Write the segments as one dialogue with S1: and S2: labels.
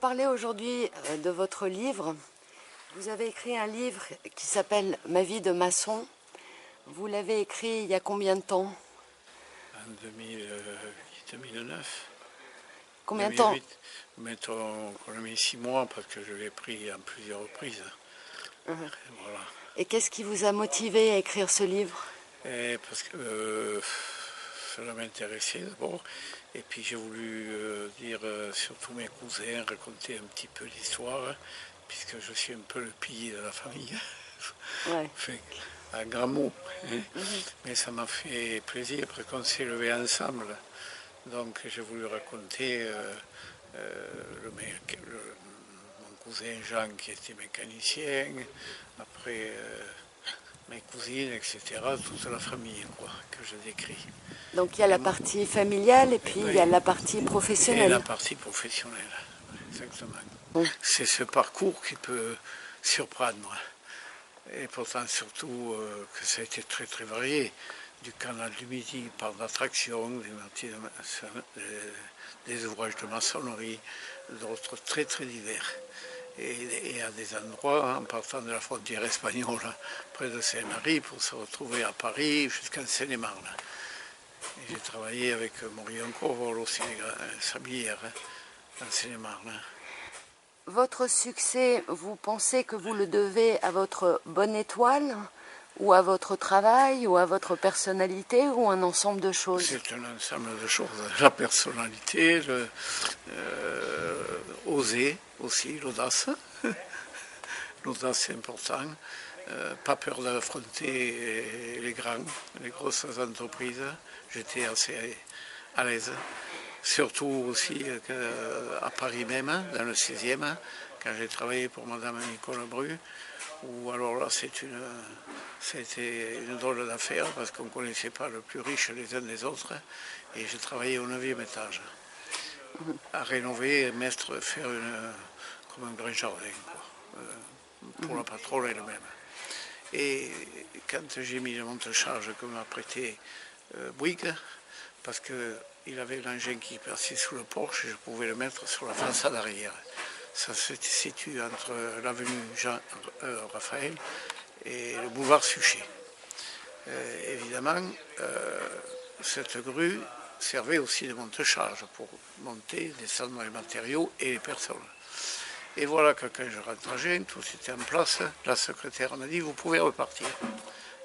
S1: parler aujourd'hui de votre livre. Vous avez écrit un livre qui s'appelle « Ma vie de maçon ». Vous l'avez écrit il y a combien de temps?
S2: En 2009.
S1: Combien de
S2: 2008.
S1: temps?
S2: Mettons qu'on a mis 6 mois parce que je l'ai pris en plusieurs reprises. Voilà.
S1: Et qu'est-ce qui vous a motivé à écrire ce livre?
S2: Parce que cela m'intéressait d'abord. Et puis j'ai voulu dire surtout mes cousins, raconter un petit peu l'histoire, puisque je suis un peu le pilier de la famille.
S1: Ouais.
S2: Fait un grand mot, hein. Mais ça m'a fait plaisir parce qu'on s'est levé ensemble. Donc j'ai voulu raconter mon cousin Jean qui était mécanicien, après mes cousines, etc., toute la famille quoi, que je décris.
S1: Donc il y a la partie familiale et puis il y a la partie
S2: Et
S1: professionnelle.
S2: la partie professionnelle, exactement.
S1: Bon.
S2: C'est ce parcours qui peut surprendre. Et pourtant surtout que ça a été très très varié. Du canal du Midi, par d'attraction, des ouvrages de maçonnerie, d'autres très très divers. Et à des endroits, en partant de la frontière espagnole, près de Saint-Marie, pour se retrouver à Paris, jusqu'en Seine-et-Marne. Et j'ai travaillé avec Morillon Corvol aussi, sablière, en Seine-et-Marne.
S1: Votre succès, vous pensez que vous le devez à votre bonne étoile, ou à votre travail, ou à votre personnalité, ou un ensemble de choses?
S2: C'est un ensemble de choses. La personnalité, oser aussi, l'audace. L'audace, c'est important. Pas peur d'affronter les grosses entreprises. J'étais assez à l'aise. Surtout aussi à Paris même, dans le 6e, quand j'ai travaillé pour Madame Nicole Bru, où alors là c'était une drôle d'affaire parce qu'on ne connaissait pas le plus riche les uns des autres, et j'ai travaillé au 9e étage, à rénover et faire comme un grand jardin, quoi, pour la patronne elle-même. Et quand j'ai mis le monte-charge que m'a prêté Bouygues, parce qu'il avait l'engin qui passait sous le porche, et je pouvais le mettre sur la façade arrière. Ça se situe entre l'avenue Jean-Raphaël et le boulevard Suchet. Évidemment, cette grue servait aussi de monte-charge pour monter, descendre les matériaux et les personnes. Et voilà que quand je rentre à Gênes, tout était en place. La secrétaire m'a dit « Vous pouvez repartir ».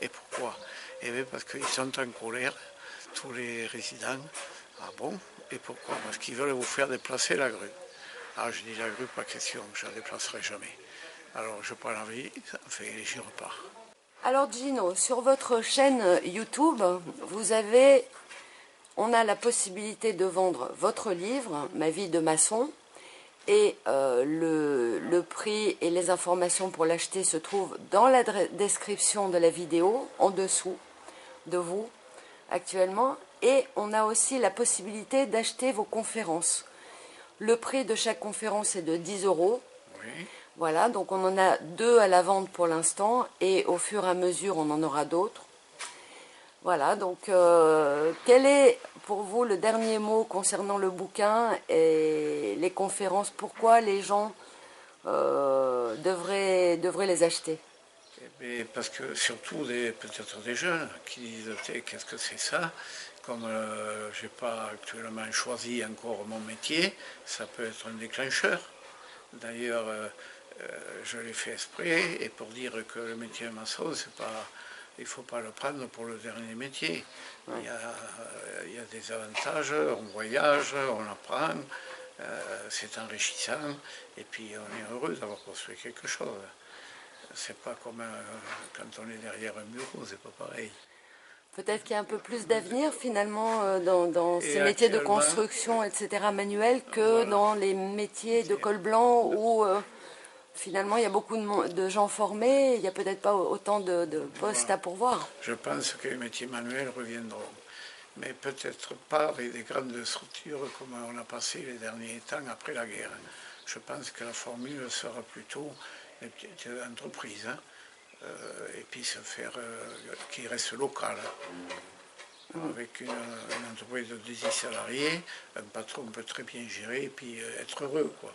S2: Et pourquoi? Eh bien parce qu'ils sont en colère, tous les résidents. Ah bon? Et pourquoi? Parce qu'ils veulent vous faire déplacer la grue. Ah, je dis la grue, pas question, je ne la déplacerai jamais. Alors je prends la vie, enfin, et j'y repars.
S1: Alors Gino, sur votre chaîne YouTube, on a la possibilité de vendre votre livre, Ma vie de maçon, et le prix et les informations pour l'acheter se trouvent dans la description de la vidéo, en dessous de vous actuellement, et on a aussi la possibilité d'acheter vos conférences. Le prix de chaque conférence est de 10 €.
S2: Oui.
S1: Voilà, donc on en a 2 à la vente pour l'instant, et au fur et à mesure on en aura d'autres. Voilà, donc quel est pour vous le dernier mot concernant le bouquin et les conférences? Pourquoi les gens devraient les acheter?
S2: Mais parce que surtout peut-être des jeunes qui disent qu'est-ce que c'est ça, comme je n'ai pas actuellement choisi encore mon métier, ça peut être un déclencheur. D'ailleurs, je l'ai fait exprès, et pour dire que le métier de maçon, il ne faut pas le prendre pour le dernier métier. Ouais. Il y a des avantages, on voyage, on apprend, c'est enrichissant, et puis on est heureux d'avoir construit quelque chose. C'est pas comme quand on est derrière un bureau, c'est pas pareil.
S1: Peut-être qu'il y a un peu plus d'avenir finalement dans ces métiers de construction, etc., manuels, que voilà, dans les métiers de col blanc où finalement il y a beaucoup de gens formés, il n'y a peut-être pas autant de postes à pourvoir.
S2: Je pense que les métiers manuels reviendront, mais peut-être pas avec des grandes structures comme on a passé les derniers temps après la guerre. Je pense que la formule sera plutôt les petites entreprises, hein, et puis se faire qui reste local. Avec une entreprise de 10 salariés, un patron peut très bien gérer et puis être heureux, quoi.